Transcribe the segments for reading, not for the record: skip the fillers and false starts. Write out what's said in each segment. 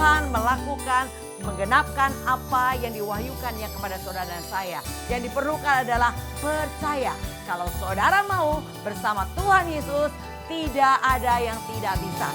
Tuhan melakukan, menggenapkan apa yang diwahyukannya kepada saudara dan saya. Yang diperlukan adalah percaya. Kalau saudara mau bersama Tuhan Yesus, tidak ada yang tidak bisa.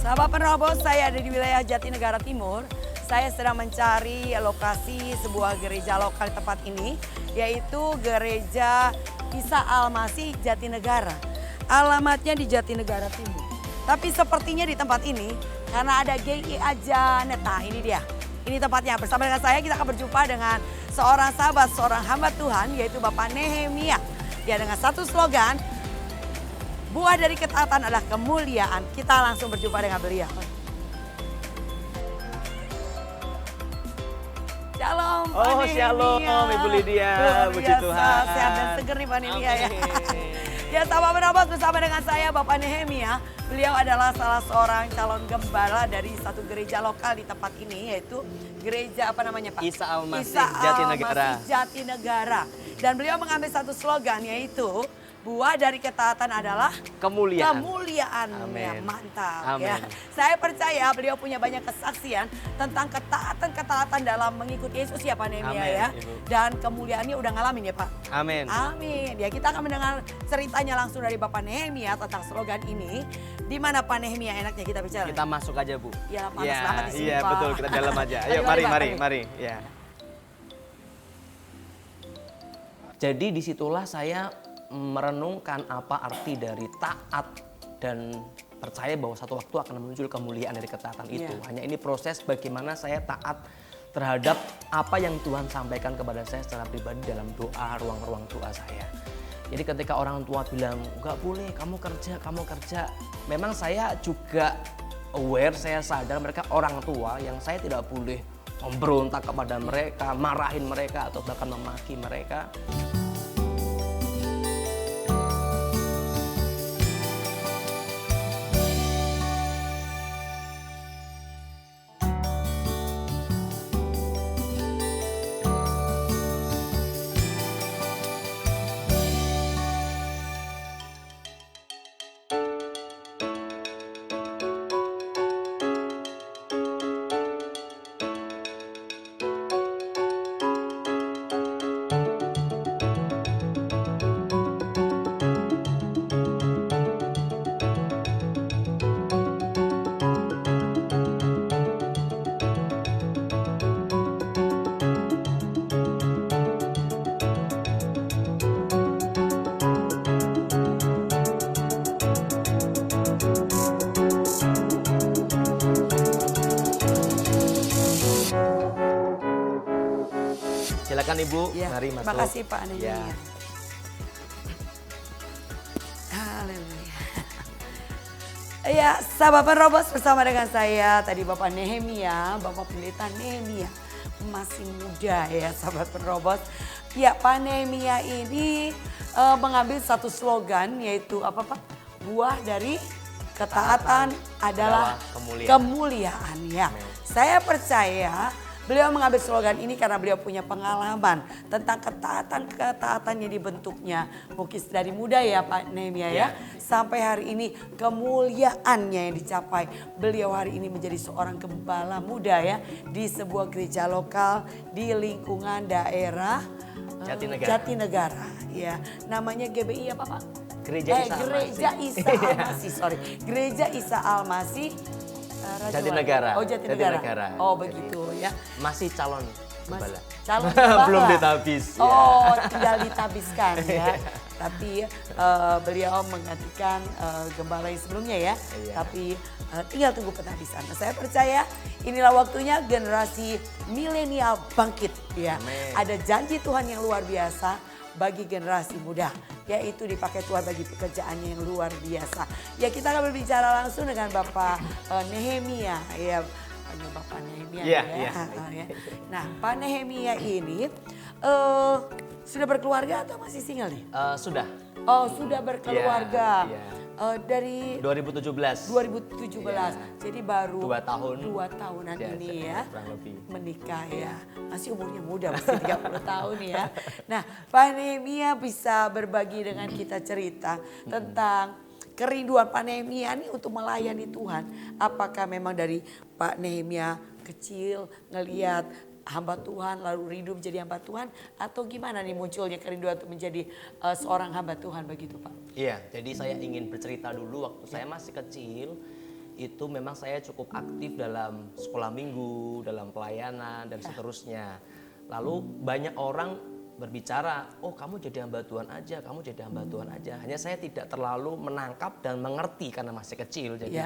Sahabat penerobos, saya ada di wilayah Jatinegara Timur. Saya sedang mencari lokasi sebuah gereja lokal di tempat ini, yaitu Gereja Isa Al-Masih Jatinegara. Alamatnya di Jatinegara Timur. Tapi sepertinya di tempat ini, karena ada GIA Janet, nah ini dia. Ini tempatnya. Bersama dengan saya kita akan berjumpa dengan seorang sahabat, seorang hamba Tuhan, yaitu Bapak Nehemia. Dia dengan satu slogan, buah dari ketaatan adalah kemuliaan. Kita langsung berjumpa dengan beliau. Shalom Pak Nehemia. Shalom Ibu Lydia, puji Tuhan. Sehat dan seger nih Pak Nehemia ya. Ya sahabat penerobos, bersama dengan saya Bapak Nehemia. Beliau adalah salah seorang calon gembala dari satu gereja lokal di tempat ini, yaitu gereja apa namanya Pak? Isa Al-Masih Al-Masih Jatinegara. Jatinegara. Dan beliau mengambil satu slogan, yaitu buah dari ketaatan adalah Kemuliaan. Kemuliaan. Amin. Ya, mantap. Amin. Ya. Saya percaya beliau punya banyak kesaksian tentang ketaatan dalam mengikuti Yesus ya Pak Nehemia Amin, ya. Ibu. Dan kemuliaannya udah ngalamin ya Pak. Amin. Amin. Ya kita akan mendengar ceritanya langsung dari Bapak Nehemia tentang slogan ini. Di mana Pak Nehemia enaknya kita bicara? Kita masuk aja Bu. Ya panas banget di sini Iya Pak. betul, kita dalam aja. Ayo, Ayo Pak, mari. Ya. Jadi disitulah saya merenungkan apa arti dari taat dan percaya bahwa satu waktu akan muncul kemuliaan dari ketaatan itu. Iya. Hanya ini proses bagaimana saya taat terhadap apa yang Tuhan sampaikan kepada saya secara pribadi dalam doa, ruang-ruang doa saya. Jadi ketika orang tua bilang, nggak boleh kamu kerja. Memang saya juga aware, saya sadar mereka orang tua yang saya tidak boleh memberontak kepada mereka, marahin mereka atau bahkan memaki mereka. Silakan Ibu, Ya, mari masuk. terima kasih Pak Nehemia. Ya. Haleluya. Ya, sahabat penerobos, bersama dengan saya tadi Bapak Nehemia, Bapak Pendeta Nehemia. Masih muda ya sahabat penerobos. Ya, Pak Nehemia ini mengambil satu slogan, yaitu apa Pak? Buah dari ketaatan adalah kemuliaan. Ya. Saya percaya beliau mengambil slogan ini karena beliau punya pengalaman tentang ketaatan yang dibentuknya. Mungkin dari muda ya Pak Nehemia ya. Sampai hari ini kemuliaannya yang dicapai. Beliau hari ini menjadi seorang gembala muda ya. Di sebuah gereja lokal di lingkungan daerah Jatinegara. Ya, namanya GBI apa Pak? Gereja Isa Al-Masih. Sorry. Gereja Isa Al-Masih. Jatinegara. Oh Jatinegara. Oh begitu ya. Masih calon gembala. Calon gembala. Belum ditabis. Oh tinggal ditabiskan ya. Tapi beliau menggantikan gembala yang sebelumnya ya. Iya. Tapi tinggal tunggu penabisan. Saya percaya inilah waktunya generasi milenial bangkit ya. Amin. Ada janji Tuhan yang luar biasa bagi generasi muda, yaitu dipakai Tuhan bagi pekerjaannya yang luar biasa. Ya, kita akan berbicara langsung dengan Bapak Nehemia ya. Panggil Bapak Nehemia Iya, ya. iya. Nah, Pak Nehemia ini sudah berkeluarga atau masih single nih? Sudah. Oh, sudah berkeluarga. Iya. Dari 2017. 2017. Iya. Jadi baru 2 tahun. 2 tahunan Ya, ini ya. kurang lebih. Menikah ya. Masih umurnya muda, masih 30 tahun ya. Nah, Pak Nehemia bisa berbagi dengan kita cerita tentang kerinduan Pak Nehemia ini untuk melayani Tuhan. Apakah memang dari Pak Nehemia kecil ngelihat hamba Tuhan lalu rindu menjadi hamba Tuhan, atau gimana nih munculnya kerinduan untuk menjadi seorang hamba Tuhan begitu Pak? Iya, jadi saya ingin bercerita dulu waktu saya masih kecil. Itu memang saya cukup aktif dalam sekolah minggu, dalam pelayanan dan seterusnya. Lalu banyak orang berbicara, oh kamu jadi hamba Tuhan aja, kamu jadi hamba Tuhan aja. Hanya saya tidak terlalu menangkap dan mengerti karena masih kecil. Jadi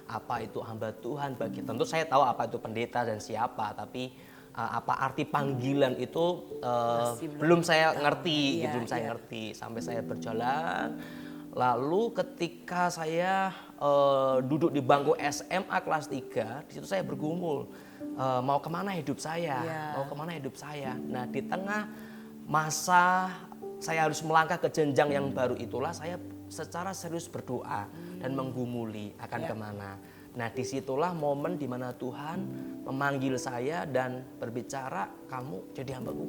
apa itu hamba Tuhan bagi, tentu saya tahu apa itu pendeta dan siapa, tapi apa arti panggilan itu belum saya ngerti, belum saya ngerti sampai saya berjalan. Lalu ketika saya duduk di bangku SMA kelas 3, di situ saya bergumul, mau kemana hidup saya, mau kemana hidup saya. Nah, di tengah masa saya harus melangkah ke jenjang yang baru itulah saya secara serius berdoa dan menggumuli akan kemana. Nah, disitulah momen di mana Tuhan memanggil saya dan berbicara, kamu jadi hambaku.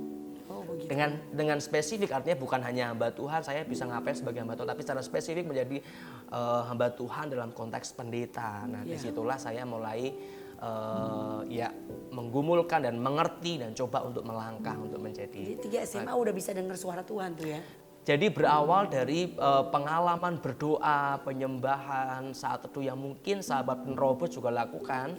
Oh, begitu. Dengan spesifik, artinya bukan hanya hamba Tuhan, saya bisa ngapain sebagai hamba Tuhan, tapi secara spesifik menjadi hamba Tuhan dalam konteks pendeta. Nah, disitulah saya mulai menggumulkan dan mengerti dan coba untuk melangkah untuk menjadi. Jadi 3 SMA udah bisa dengar suara Tuhan tuh ya? Jadi berawal dari pengalaman berdoa, penyembahan, saat teduh yang mungkin sahabat penerobos juga lakukan.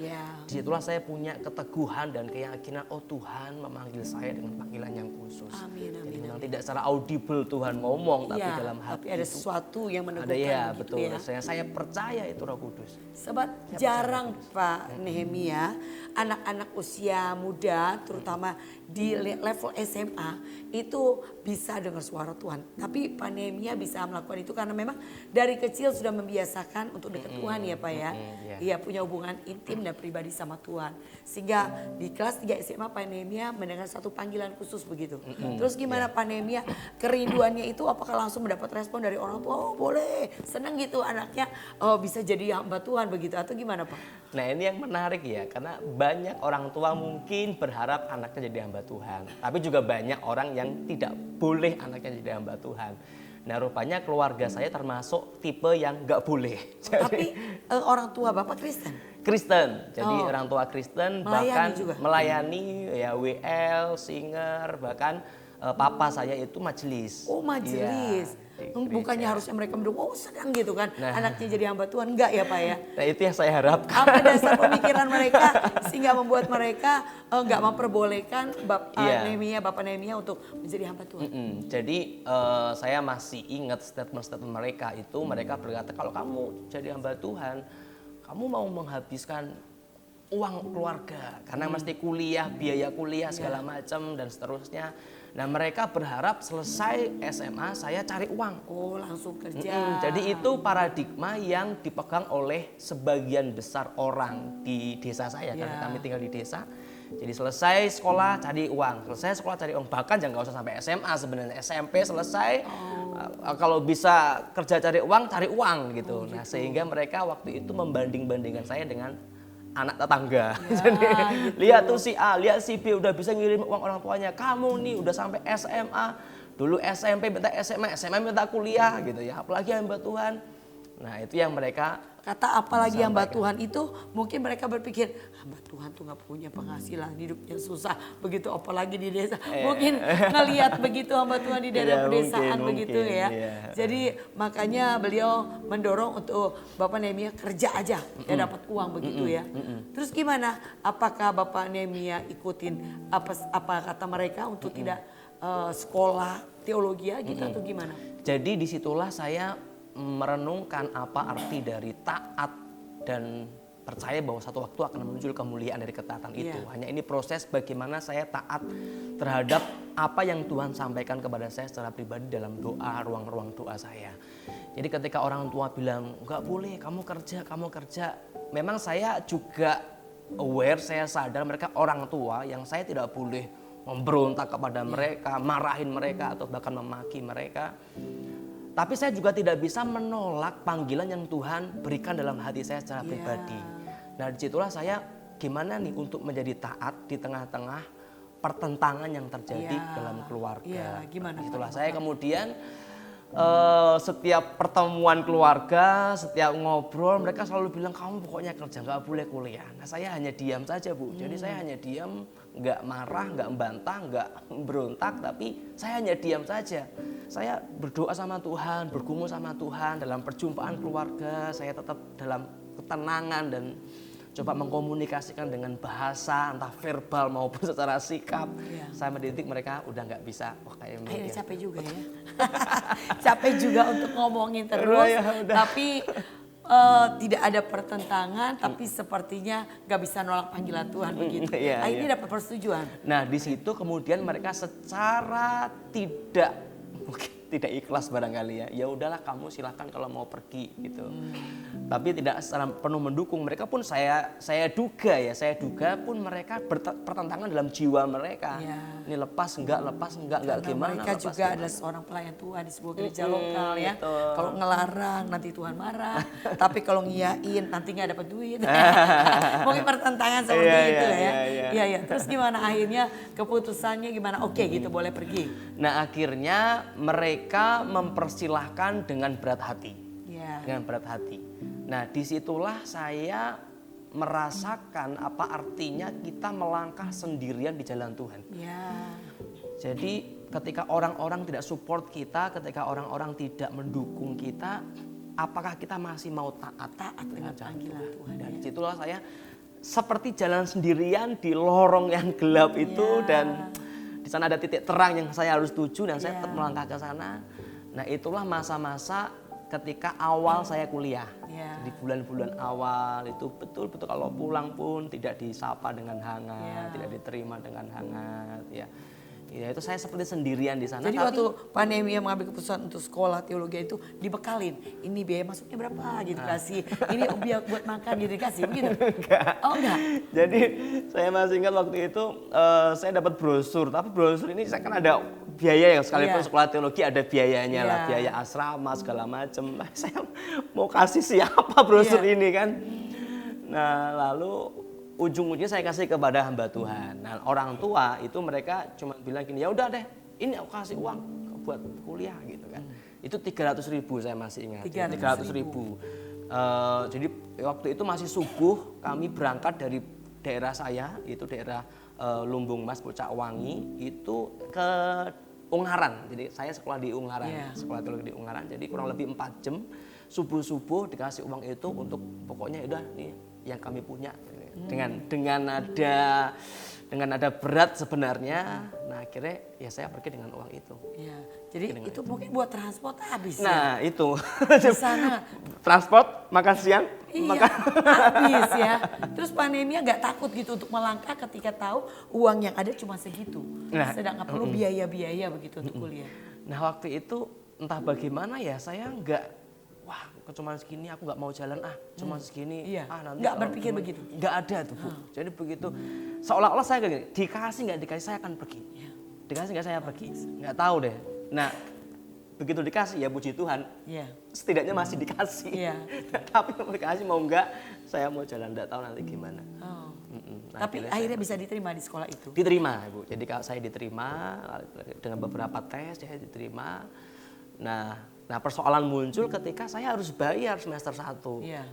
Disitulah saya punya keteguhan dan keyakinan, oh Tuhan memanggil saya dengan panggilan yang khusus. Amin, amin. Jadi memang tidak secara audible Tuhan ngomong, tapi dalam hati tapi ada sesuatu yang meneguhkan ada, begitu betul. ya. Saya percaya itu Roh Kudus. Sebab jarang Pak Nehemia, anak-anak usia muda terutama di level SMA itu bisa dengar suara Tuhan. Tapi Pak Nehemia bisa melakukan itu karena memang dari kecil sudah membiasakan untuk dekat Tuhan ya Pak ya. Iya, punya hubungan intim dan pribadi sama Tuhan. Sehingga di kelas 3 SMA Pak Nehemia mendengar satu panggilan khusus begitu. Terus gimana Pak Nehemia kerinduannya itu, apakah langsung mendapat respon dari orang tua? Oh boleh, senang gitu anaknya bisa jadi hamba Tuhan begitu, atau gimana Pak? Nah, ini yang menarik ya, karena banyak orang tua mungkin berharap anaknya jadi hamba Tuhan, tapi juga banyak orang yang tidak boleh anaknya jadi hamba Tuhan. Nah, rupanya keluarga saya termasuk tipe yang nggak boleh. Tapi orang tua Bapak Kristen? Kristen, jadi orang tua Kristen, Melayani bahkan juga? melayani ya WL, singer, bahkan papa saya itu majelis. Oh majelis. Bukannya harusnya mereka mendukung, oh senang gitu kan anaknya jadi hamba Tuhan, enggak ya Pak ya? Nah, itu yang saya harapkan. Apa dasar pemikiran mereka sehingga membuat mereka enggak memperbolehkan Bapak Nehemia untuk menjadi hamba Tuhan? Jadi saya masih ingat statement-statement mereka itu, mereka berkata kalau kamu jadi hamba Tuhan, kamu mau menghabiskan uang keluarga karena mesti kuliah, biaya kuliah segala macam dan seterusnya. Nah, mereka berharap selesai SMA saya cari uang. Oh, langsung kerja. Jadi itu paradigma yang dipegang oleh sebagian besar orang di desa saya karena kami tinggal di desa. Jadi selesai sekolah cari uang, selesai sekolah cari uang, bahkan jangan nggak usah sampai SMA sebenarnya, SMP selesai kalau bisa kerja cari uang gitu. Nah, sehingga mereka waktu itu membanding-bandingkan saya dengan anak tetangga. Jadi lihat tuh si A, lihat si B udah bisa ngirim uang orang tuanya. Kamu nih udah sampai SMA, dulu SMP minta SMA minta kuliah gitu ya. Apalagi hamba Tuhan. Nah, itu yang mereka kata apalagi hamba Tuhan itu mungkin mereka berpikir hamba Tuhan tuh nggak punya penghasilan, hidupnya susah begitu apalagi di desa. Mungkin ngelihat begitu hamba Tuhan di daerah pedesaan begitu ya. Jadi makanya beliau mendorong untuk Bapak Nehemia kerja aja ya dapat uang begitu ya. Terus gimana? Apakah Bapak Nehemia ikutin apa kata mereka untuk tidak sekolah teologi gitu atau gimana? Jadi disitulah saya merenungkan apa arti dari taat dan percaya bahwa satu waktu akan muncul kemuliaan dari ketaatan itu. Hanya ini proses bagaimana saya taat terhadap apa yang Tuhan sampaikan kepada saya secara pribadi dalam doa, ruang-ruang doa saya. Jadi ketika orang tua bilang, nggak boleh kamu kerja. Memang saya juga aware, saya sadar mereka orang tua yang saya tidak boleh memberontak kepada mereka, marahin mereka atau bahkan memaki mereka. Tapi saya juga tidak bisa menolak panggilan yang Tuhan berikan dalam hati saya secara pribadi. Nah disitulah saya gimana nih untuk menjadi taat di tengah-tengah pertentangan yang terjadi dalam keluarga. Gimana? Itulah saya kemudian setiap pertemuan keluarga, setiap ngobrol mereka selalu bilang kamu pokoknya kerja, nggak boleh kuliah. Nah saya hanya diam saja Bu. Jadi saya hanya diam, nggak marah, nggak membantah, nggak berontak, tapi saya hanya diam saja. Saya berdoa sama Tuhan, bergumul sama Tuhan dalam perjumpaan keluarga. Saya tetap dalam ketenangan dan coba mengkomunikasikan dengan bahasa entah verbal maupun secara sikap. Saya mendidik mereka udah nggak bisa. Wah kayak akhirnya capek juga ya. Capek juga untuk ngomongin terus, tapi tidak ada pertentangan, tapi sepertinya nggak bisa nolak panggilan Tuhan begitu. Akhirnya dapat persetujuan. Nah di situ kemudian mereka secara tidak ikhlas barangkali ya udahlah kamu silahkan kalau mau pergi gitu. Tapi tidak secara penuh mendukung. Mereka pun saya duga pun mereka bertentangan dalam jiwa mereka. Ini lepas enggak gimana. Mereka juga adalah seorang pelayan Tuhan di sebuah gereja lokal ya. Kalau ngelarang nanti Tuhan marah, tapi kalau ngiyain nanti nggak dapat duit. Mungkin pertentangan seperti itu ya. Iya. Terus gimana akhirnya keputusannya gimana? Oke gitu boleh pergi. Nah akhirnya mereka mempersilahkan dengan berat hati. Dengan berat hati. Nah disitulah saya merasakan apa artinya kita melangkah sendirian di jalan Tuhan. Jadi ketika orang-orang tidak support kita, ketika orang-orang tidak mendukung kita, apakah kita masih mau taat dengan panggilan Tuhan? Dan disitulah saya seperti jalan sendirian di lorong yang gelap itu dan di sana ada titik terang yang saya harus tuju dan saya tetap melangkah ke sana. Nah itulah masa-masa ketika awal saya kuliah. Di bulan-bulan awal itu betul-betul kalau pulang pun tidak disapa dengan hangat, tidak diterima dengan hangat. Ya itu saya seperti sendirian di sana. Jadi waktu pandemi yang mengambil keputusan untuk sekolah teologi itu dibekalin. Ini biaya masuknya berapa gitu kasih. Ini biaya buat makan gitu dikasih begitu. Enggak. Jadi saya masih ingat waktu itu saya dapat brosur. Tapi brosur ini saya kan ada biaya ya sekalipun sekolah teologi ada biayanya lah, biaya asrama segala macam. Nah, saya mau kasih siapa brosur ini kan. Nah lalu ujung-ujungnya saya kasih kepada hamba Tuhan. Nah orang tua itu mereka cuma bilang gini, ya udah deh, ini aku kasih uang buat kuliah gitu kan. Itu 300.000 saya masih ingat. 300.000. Jadi waktu itu masih subuh, kami berangkat dari daerah saya, itu daerah Lumbung Mas, Pucak Wangi, itu ke Ungaran. Jadi saya sekolah di Ungaran, sekolah teologi di Ungaran. Jadi kurang lebih 4 jam subuh-subuh dikasih uang itu untuk pokoknya udah nih yang kami punya. Dengan nada berat sebenarnya. Nah akhirnya ya saya pergi dengan uang itu. Jadi itu mungkin buat transport habis. Nah itu di sana transport makan siang habis ya. Terus pandemi nggak takut gitu untuk melangkah ketika tahu uang yang ada cuma segitu. Sedang nggak perlu biaya-biaya begitu untuk kuliah. Nah waktu itu entah bagaimana ya saya nggak cuma segini aku nggak mau jalan cuma segini nanti nggak berpikir begitu, nggak ada tuh Bu. Jadi begitu seolah-olah saya kayak gini, dikasih nggak dikasih saya akan pergi, dikasih nggak saya pergi, nggak tahu deh. Nah begitu dikasih ya puji Tuhan, setidaknya masih dikasih. Tapi mau dikasih mau nggak saya mau jalan, nggak tahu nanti gimana. Nah, tapi akhirnya bisa diterima di sekolah itu. Diterima Bu, jadi kalau saya diterima dengan beberapa tes saya diterima. Nah persoalan muncul ketika saya harus bayar semester 1,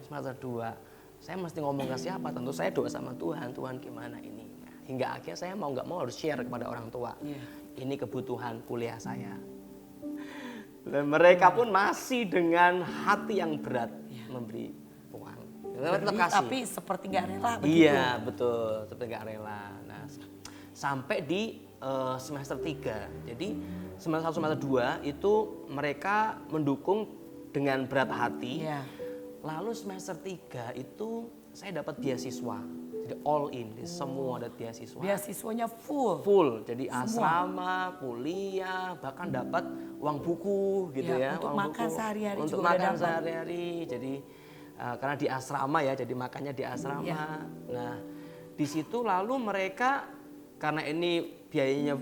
semester 2. Saya mesti ngomong ke siapa? Tentu saya doa sama Tuhan, Tuhan gimana ini? Nah, hingga akhirnya saya mau nggak mau harus share kepada orang tua. Ini kebutuhan kuliah saya. Dan mereka pun masih dengan hati yang berat memberi uang. Tapi seperti nggak rela begitu. Iya betul, seperti nggak rela. Nah sampai di semester 3. Jadi semester 1 semester 2 itu mereka mendukung dengan berat hati. Iya. Lalu semester 3 itu saya dapat beasiswa. Jadi all in, jadi semua ada beasiswa. Beasiswanya full. Full, jadi Semua. asrama, kuliah, bahkan dapat uang buku gitu Ya, ya. untuk uang makan buku. sehari-hari Untuk juga udah makan dapat. sehari-hari. Jadi karena di asrama ya, jadi makannya di asrama. Ya. Nah, di situ lalu mereka karena ini biayanya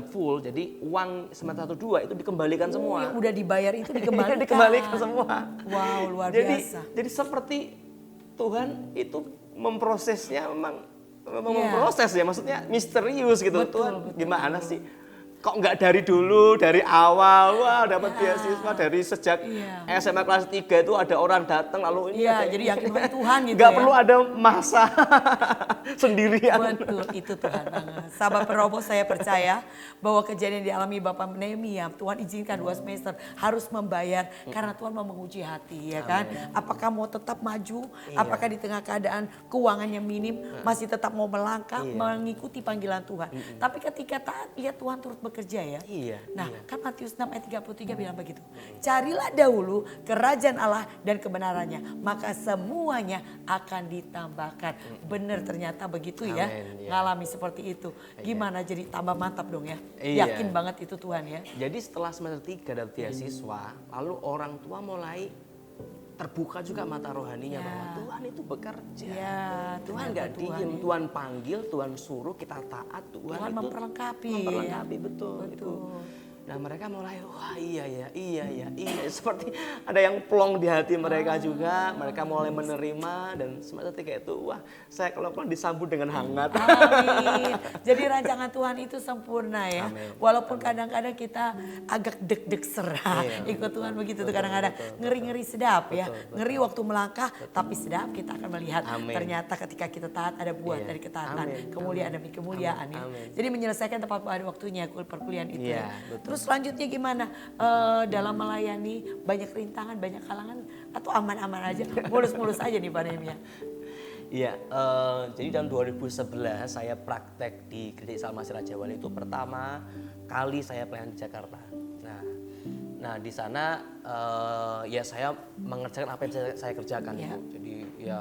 full, jadi uang semester 1 2 itu dikembalikan semua. Yang udah dibayar itu dikembalikan. Dikembalikan semua. Wow, luar jadi, biasa. Jadi seperti Tuhan itu memprosesnya memang Iya. memproses ya, maksudnya misterius gitu. Betul, Tuhan betul, gimana sih? Kok nggak dari dulu, dari awal, wah dapat beasiswa dari sejak Iya. SMA kelas 3 itu ada orang datang lalu ini Iya, ada jadi ini. yakin banget Tuhan gitu Nggak ya. perlu ada masa sendirian. Betul, itu Tuhan banget. Sahabat Penrobos, saya percaya bahwa kejadian yang dialami Bapak Nehemia, Tuhan izinkan 2 semester harus membayar karena Tuhan mau menguji hati, ya kan? Apakah mau tetap maju? Iya. Apakah di tengah keadaan keuangannya minim masih tetap mau melangkah Iya. mengikuti panggilan Tuhan? Tapi ketika taat, lihat Tuhan turut bekerja ya. Iya, Nah, iya. kan Matius 6 ayat 33 bilang begitu. Carilah dahulu kerajaan Allah dan kebenarannya, maka semuanya akan ditambahkan. Benar ternyata begitu ya. Amin, ya. Ngalami seperti itu. Gimana jadi tambah mantap dong ya. Iya. Yakin banget itu Tuhan ya. Jadi setelah semester 3 dapat beasiswa, lalu orang tua mulai terbuka juga mata rohaninya Ya. bahwa Tuhan itu bekerja. Ya, Tuhan ternyata nggak Tuhan diem, ya. Tuhan panggil, Tuhan suruh kita taat, Tuhan Tuhan itu memperlengkapi. memperlengkapi, betul. Betul. Itu. Nah mereka mulai, wah iya ya, seperti ada yang plong di hati mereka juga, mereka mulai menerima dan semester 3 itu, wah saya kalau disambut dengan hangat. Amin. Jadi rancangan Tuhan itu sempurna ya. Amin. Walaupun kadang-kadang kita agak deg-deg serah. Iya. Ikut Tuhan begitu tuh Betul, kadang-kadang. betul, Ngeri-ngeri sedap ya. betul. Ngeri waktu melangkah tapi sedap kita akan melihat. Amin. Ternyata ketika kita taat ada buah Iya. dari ketaatan. Amin. Kemuliaan demi kemuliaan ya. Amin. Jadi menyelesaikan tepat pada waktunya perkuliahan itu Iya, ya. betul. Terus selanjutnya gimana? Dalam melayani banyak rintangan, banyak halangan atau aman-aman aja? Mulus-mulus aja nih Pak Nehemia. Iya, jadi tahun 2011 saya praktek di Gereja Salmasi Raja Wali itu pertama kali saya pelayanan di Jakarta. Nah di sana ya saya mengerjakan apa yang saya kerjakan Ya. itu. Jadi ya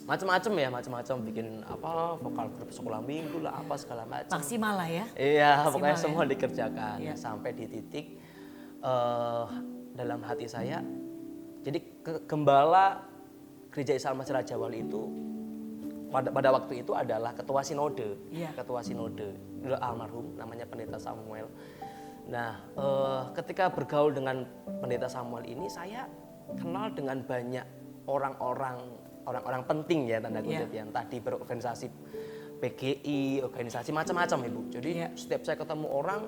macam-macam bikin apa vokal grup sekolah minggu lah apa segala macam. Maksimal lah ya. Iya, Maksimal pokoknya ya. semua dikerjakan Iya. sampai di titik dalam hati saya. Jadi gembala Gereja Isa Almasih Raja Wali itu pada waktu itu adalah ketua sinode, Iya. ketua sinode almarhum namanya Pendeta Samuel. Nah, ketika bergaul dengan Pendeta Samuel ini saya kenal dengan banyak orang-orang penting ya tanda kutip Iya. yang tadi berorganisasi PGI, organisasi macam-macam Ibu. Jadi Iya. setiap saya ketemu orang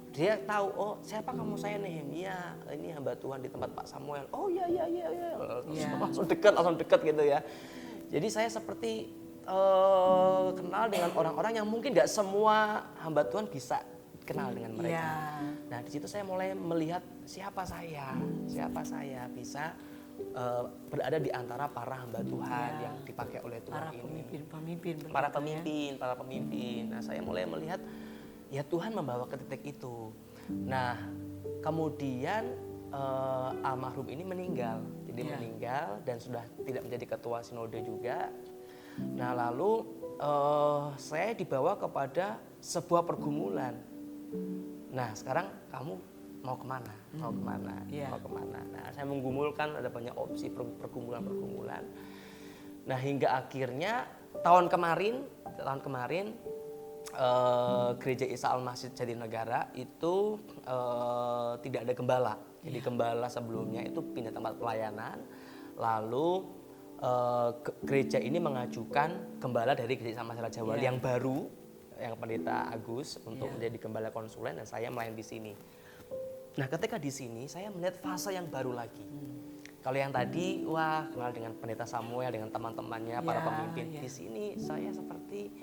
dia tahu, oh siapa kamu, saya Nehemia, ini hamba Tuhan di tempat Pak Samuel. Oh iya. Iya. Langsung dekat gitu ya. Jadi saya seperti kenal dengan orang-orang yang mungkin nggak semua hamba Tuhan bisa kenal dengan mereka. Iya. Nah di situ saya mulai melihat siapa saya bisa berada di antara para hamba Tuhan Iya. yang dipakai oleh Tuhan Para ini. pemimpin. Para berkata ya. pemimpin. Nah saya mulai melihat ya Tuhan membawa ke titik itu. Nah kemudian almarhum ini meninggal, jadi Iya. meninggal dan sudah tidak menjadi ketua sinode juga. Nah lalu saya dibawa kepada sebuah pergumulan. Nah sekarang kamu mau kemana? Iya. Mau kemana? Nah saya menggumulkan ada banyak opsi pergumulan. Nah hingga akhirnya tahun kemarin Gereja Isa Almasih Jatinegara itu tidak ada gembala. Jadi gembala sebelumnya itu pindah tempat pelayanan. Lalu gereja ini mengajukan gembala dari Gereja Isa Almasih Raja Wali yang baru, yang Pendeta Agus untuk menjadi gembala konsulen dan saya melayani di sini. Nah, ketika di sini saya melihat fase yang baru lagi. Kalau yang tadi, wah kenal dengan Pendeta Samuel, dengan teman-temannya, para pemimpin. Ya. Di sini saya seperti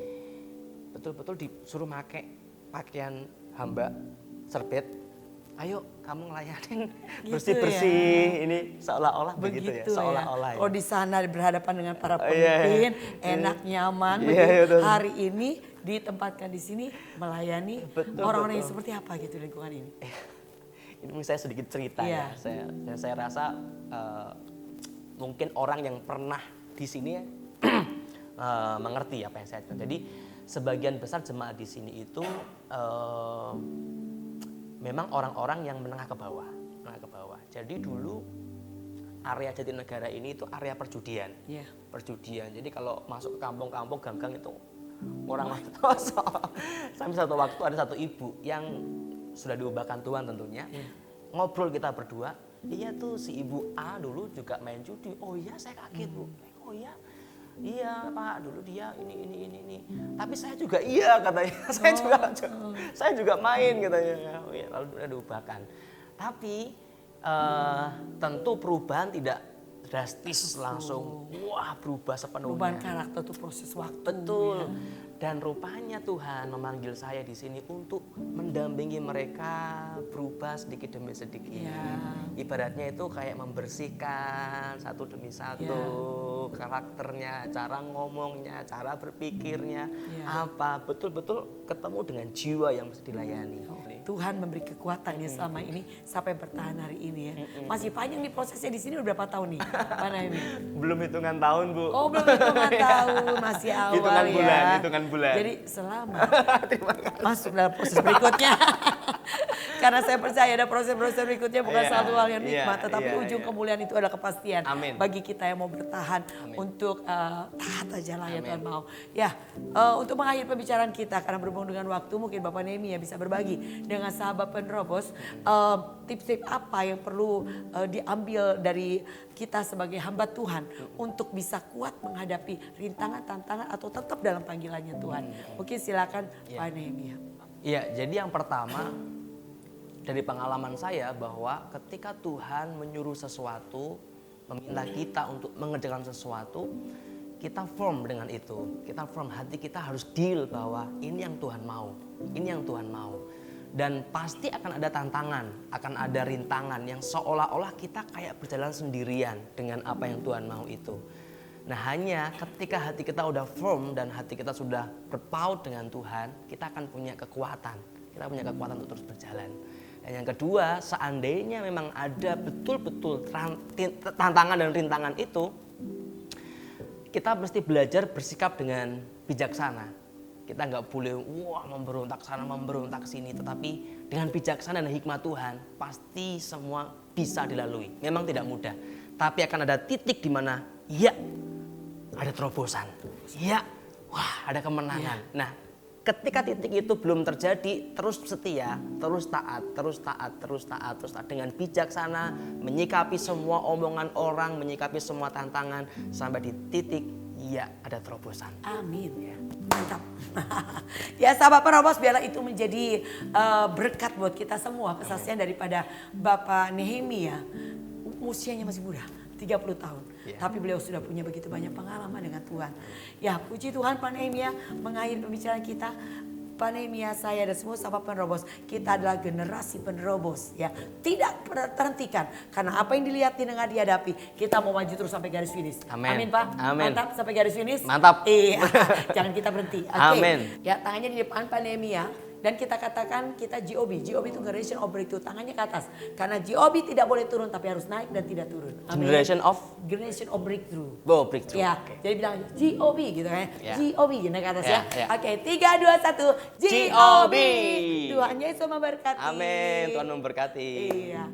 betul-betul disuruh pakai pakaian hamba, serbet. Ayo kamu ngelayanin Gitu bersih-bersih. Ini seolah-olah begitu ya, seolah-olah ya. Oh di sana berhadapan dengan para Iya, pemimpin, iya. enak nyaman. Iya, begitu. betul. Hari ini ditempatkan di sini melayani Betul, orang-orang yang betul. seperti apa gitu lingkungan ini? Ini saya sedikit cerita Iya. ya. Saya rasa mungkin orang yang pernah di sini mengerti apa yang saya katakan. Jadi sebagian besar jemaat di sini itu memang orang-orang yang menengah ke bawah. Jadi dulu area Jatinegara ini itu area perjudian. Iya. Perjudian. Jadi kalau masuk ke kampung-kampung gang-gang itu orang masuk. Sampai satu waktu ada satu ibu yang sudah diubahkan Tuhan tentunya. Ngobrol kita berdua, iya tuh si ibu A dulu juga main judi. Oh iya, saya kaget Bu. Oh iya. Iya Pak, dulu dia ini. Tapi saya juga iya katanya. Saya juga main katanya. Oh iya, lalu udah diubahkan. Tapi tentu perubahan tidak drastis langsung. Wah, berubah sepenuhnya. Perubahan karakter itu proses waktu. Betul. Ya. Dan rupanya Tuhan memanggil saya di sini untuk mendampingi mereka berubah sedikit demi sedikit. Ya. Ibaratnya itu kayak membersihkan satu demi satu karakternya, cara ngomongnya, cara berpikirnya, apa betul-betul ketemu dengan jiwa yang mesti dilayani. Tuhan memberi kekuatan ya selama ini sampai bertahan hari ini ya. Masih panjang nih prosesnya di sini udah berapa tahun nih, Pak Naimi? Belum hitungan tahun Bu. Oh belum hitungan tahun, masih awal Hitungan bulan. Jadi selamat masuk dalam proses berikutnya. Karena saya percaya ada proses-proses berikutnya bukan satu hal yang nikmat, tetapi ujung kemuliaan itu adalah kepastian. Amin. Bagi kita yang mau bertahan untuk taat aja lah ya Tuhan mau. Ya, untuk mengakhiri pembicaraan kita karena berhubung dengan waktu, mungkin Bapak Nehemia bisa berbagi dengan sahabat penerobos tips-tips apa yang perlu diambil dari kita sebagai hamba Tuhan untuk bisa kuat menghadapi rintangan, tantangan atau tetap dalam panggilannya Tuhan. Mungkin silakan Pak Nehemia. Iya, jadi yang pertama dari pengalaman saya bahwa ketika Tuhan menyuruh sesuatu, meminta kita untuk mengerjakan sesuatu, kita firm dengan itu. Kita firm, hati kita harus deal bahwa ini yang Tuhan mau. Ini yang Tuhan mau. Dan pasti akan ada tantangan, akan ada rintangan yang seolah-olah kita kayak berjalan sendirian dengan apa yang Tuhan mau itu. Nah hanya ketika hati kita udah firm dan hati kita sudah berpaut dengan Tuhan, kita akan punya kekuatan. Kita punya kekuatan untuk terus berjalan. Dan yang kedua, seandainya memang ada betul-betul tantangan dan rintangan itu, kita mesti belajar bersikap dengan bijaksana. Kita nggak boleh memberontak sana, memberontak sini, tetapi dengan bijaksana dan hikmat Tuhan, pasti semua bisa dilalui. Memang tidak mudah, tapi akan ada titik di mana, ya, ada terobosan, ya, wah, ada kemenangan. Nah, ketika titik itu belum terjadi, terus setia, terus taat dengan bijaksana, menyikapi semua omongan orang, menyikapi semua tantangan sampai di titik ya ada terobosan. Amin. Ya. Mantap. Ya sahabat penerobos, biarlah itu menjadi berkat buat kita semua. Kesaksian daripada Bapak Nehemia, usianya masih muda. 30 tahun. Tapi beliau sudah punya begitu banyak pengalaman dengan Tuhan. Ya puji Tuhan Pak Nehemia mengakhiri pembicaraan kita. Pak Nehemia, saya dan semua sahabat penerobos, kita adalah generasi penerobos ya. Tidak terhentikan karena apa yang dilihat dengan dihadapi, kita mau maju terus sampai garis finish. Amin. Amin Pak. Amin. Mantap sampai garis finish. Mantap. Iya. Jangan kita berhenti. Oke. Amin. Ya tangannya di depan Pak Nehemia. Dan kita katakan kita GOB. GOB itu Generation of Breakthrough. Tangannya ke atas. Karena GOB tidak boleh turun tapi harus naik dan tidak turun. Amin. Generation of Breakthrough. breakthrough. Ya, jadi bilang GOB gitu kan. Ya. GOB naik ke atas ya. Ya. Oke, 3, 2, 1. GOB. Tuhan Yesus memberkati. Amin. Tuhan memberkati. Iya.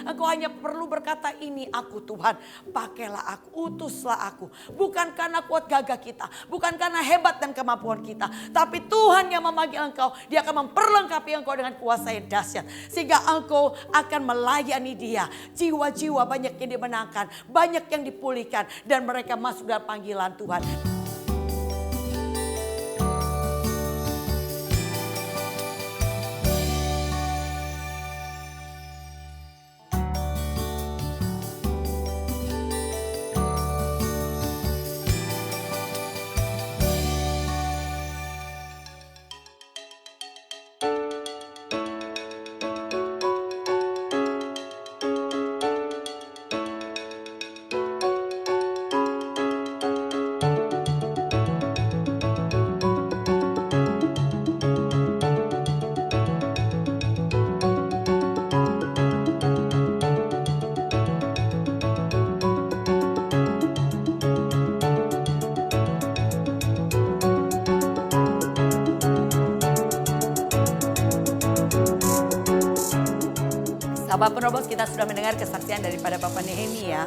Engkau hanya perlu berkata ini aku Tuhan, pakailah aku, utuslah aku. Bukan karena kuat gagah kita, bukan karena hebat dan kemampuan kita. Tapi Tuhan yang memanggil engkau, dia akan memperlengkapi engkau dengan kuasa yang dahsyat. Sehingga engkau akan melayani dia. Jiwa-jiwa banyak yang dimenangkan, banyak yang dipulihkan. Dan mereka masuk dalam panggilan Tuhan. Sahabat penerobos, kita sudah mendengar kesaksian daripada Bapak Nehemia.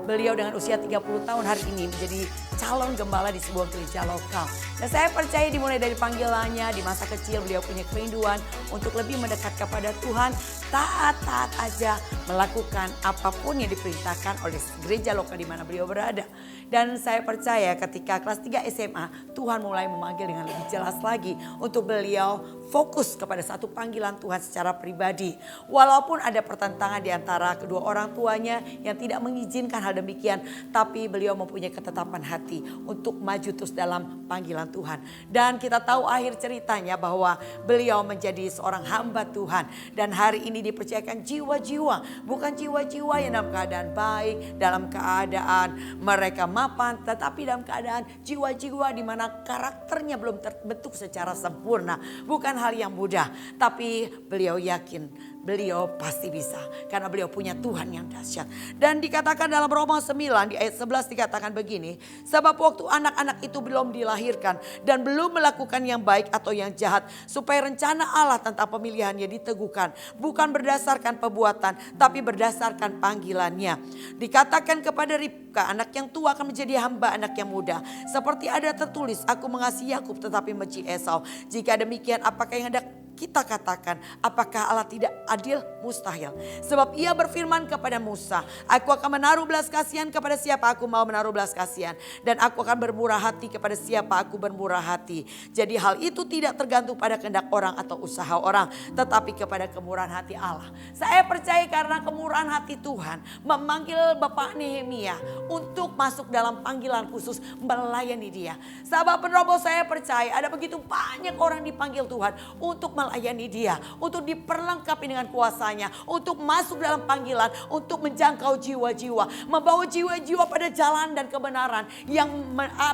Beliau dengan usia 30 tahun hari ini menjadi calon gembala di sebuah gereja lokal. Dan saya percaya dimulai dari panggilannya, di masa kecil beliau punya kerinduan untuk lebih mendekat kepada Tuhan. Taat-taat aja melakukan apapun yang diperintahkan oleh gereja lokal di mana beliau berada. Dan saya percaya ketika kelas 3 SMA, Tuhan mulai memanggil dengan lebih jelas lagi untuk beliau fokus kepada satu panggilan Tuhan secara pribadi. Walaupun ada pertentangan di antara kedua orang tuanya yang tidak mengizinkan hal demikian, tapi beliau mempunyai ketetapan hati untuk maju terus dalam panggilan Tuhan. Dan kita tahu akhir ceritanya bahwa beliau menjadi seorang hamba Tuhan. Dan hari ini dipercayakan jiwa-jiwa, bukan jiwa-jiwa yang dalam keadaan baik, dalam keadaan mereka mapan, tetapi dalam keadaan jiwa-jiwa di mana karakternya belum terbentuk secara sempurna. Bukan hal yang mudah, tapi beliau yakin beliau pasti bisa karena beliau punya Tuhan yang dahsyat. Dan dikatakan dalam Roma 9 di ayat 11 dikatakan begini, sebab waktu anak-anak itu belum dilahirkan dan belum melakukan yang baik atau yang jahat, supaya rencana Allah tentang pemilihannya diteguhkan, bukan berdasarkan perbuatan tapi berdasarkan panggilannya. Dikatakan kepada Ribka, anak yang tua akan menjadi hamba anak yang muda, seperti ada tertulis, aku mengasihi Yakub tetapi membenci Esau. Jika demikian, apakah yang ada kita katakan, apakah Allah tidak adil? Mustahil. Sebab ia berfirman kepada Musa, aku akan menaruh belas kasihan kepada siapa aku mau menaruh belas kasihan, dan aku akan bermurah hati kepada siapa aku bermurah hati. Jadi hal itu tidak tergantung pada kehendak orang atau usaha orang, tetapi kepada kemurahan hati Allah. Saya percaya karena kemurahan hati Tuhan memanggil Bapak Nehemia untuk masuk dalam panggilan khusus melayani dia. Sahabat penerobos, saya percaya ada begitu banyak orang dipanggil Tuhan untuk melayani dia, untuk diperlengkapi dengan kuasanya, untuk masuk dalam panggilan, untuk menjangkau jiwa-jiwa, membawa jiwa-jiwa pada jalan dan kebenaran yang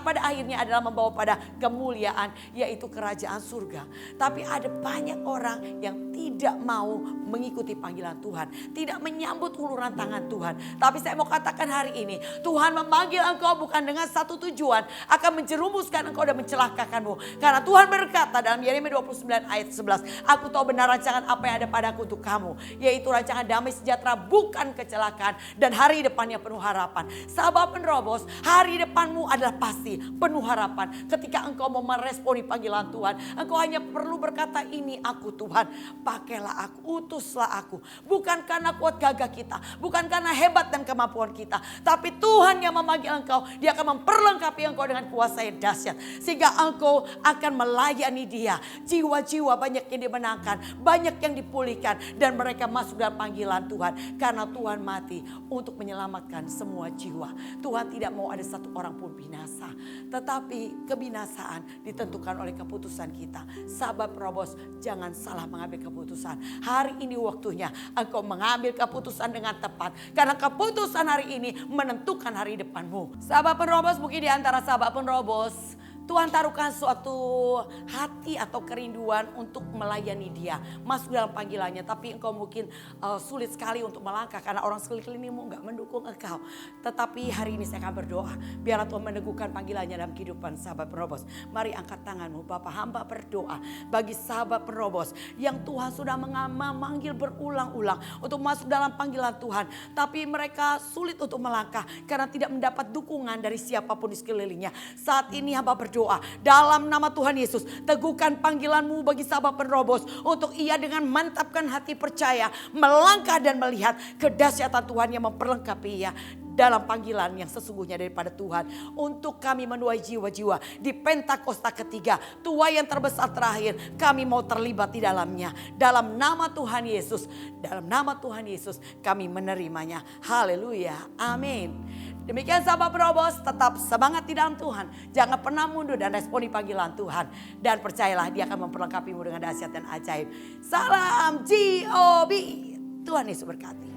pada akhirnya adalah membawa pada kemuliaan, yaitu kerajaan surga. Tapi ada banyak orang yang tidak mau mengikuti panggilan Tuhan, tidak menyambut uluran tangan Tuhan. Tapi saya mau katakan hari ini, Tuhan memanggil engkau bukan dengan satu tujuan akan menjerumuskan engkau dan mencelakakanmu. Karena Tuhan berkata dalam Yeremia 29 ayat 11, aku tahu benar rancangan apa yang ada padaku untuk kamu, yaitu rancangan damai sejahtera, bukan kecelakaan, dan hari depannya penuh harapan. Sahabat penerobos, hari depanmu adalah pasti penuh harapan. Ketika engkau mau meresponi panggilan Tuhan, engkau hanya perlu berkata, ini aku Tuhan, pakailah aku, utuslah aku. Bukan karena kuat gagah kita, bukan karena hebat dan kemampuan kita, tapi Tuhan yang memanggil engkau. Dia akan memperlengkapi engkau dengan kuasa yang dahsyat, sehingga engkau akan melayani dia. Jiwa-jiwa banyak yang dimenangkan, banyak yang dipulihkan, dan mereka masuk dalam panggilan Tuhan. Karena Tuhan mati untuk menyelamatkan semua jiwa. Tuhan tidak mau ada satu orang pun binasa, tetapi kebinasaan ditentukan oleh keputusan kita. Sahabat penerobos, jangan salah mengambil keputusan. Hari ini waktunya engkau mengambil keputusan dengan tepat, karena keputusan hari ini menentukan hari depanmu. Sahabat penerobos, mungkin di antara sahabat penerobos Tuhan taruhkan suatu hati atau kerinduan untuk melayani dia, masuk dalam panggilannya. Tapi engkau mungkin sulit sekali untuk melangkah karena orang sekelilingmu gak mendukung engkau. Tetapi hari ini saya akan berdoa, biarlah Tuhan meneguhkan panggilannya dalam kehidupan sahabat penerobos. Mari angkat tanganmu, Bapak hamba berdoa bagi sahabat penerobos yang Tuhan sudah memanggil berulang-ulang untuk masuk dalam panggilan Tuhan. Tapi mereka sulit untuk melangkah karena tidak mendapat dukungan dari siapapun di sekelilingnya. Saat ini hamba berdoa dalam nama Tuhan Yesus, teguhkan panggilanmu bagi sahabat penerobos untuk ia dengan mantapkan hati percaya melangkah dan melihat kedahsyatan Tuhan yang memperlengkapi ia dalam panggilan yang sesungguhnya daripada Tuhan. Untuk kami menuai jiwa-jiwa di Pentakosta ketiga, tuai yang terbesar terakhir, kami mau terlibat di dalamnya. Dalam nama Tuhan Yesus, dalam nama Tuhan Yesus kami menerimanya. Haleluya, amin. Demikian sahabat penerobos, tetap semangat di dalam Tuhan. Jangan pernah mundur dan responi panggilan Tuhan. Dan percayalah dia akan memperlengkapimu dengan dahsyat dan ajaib. Salam GOB. Tuhan Yesus berkati.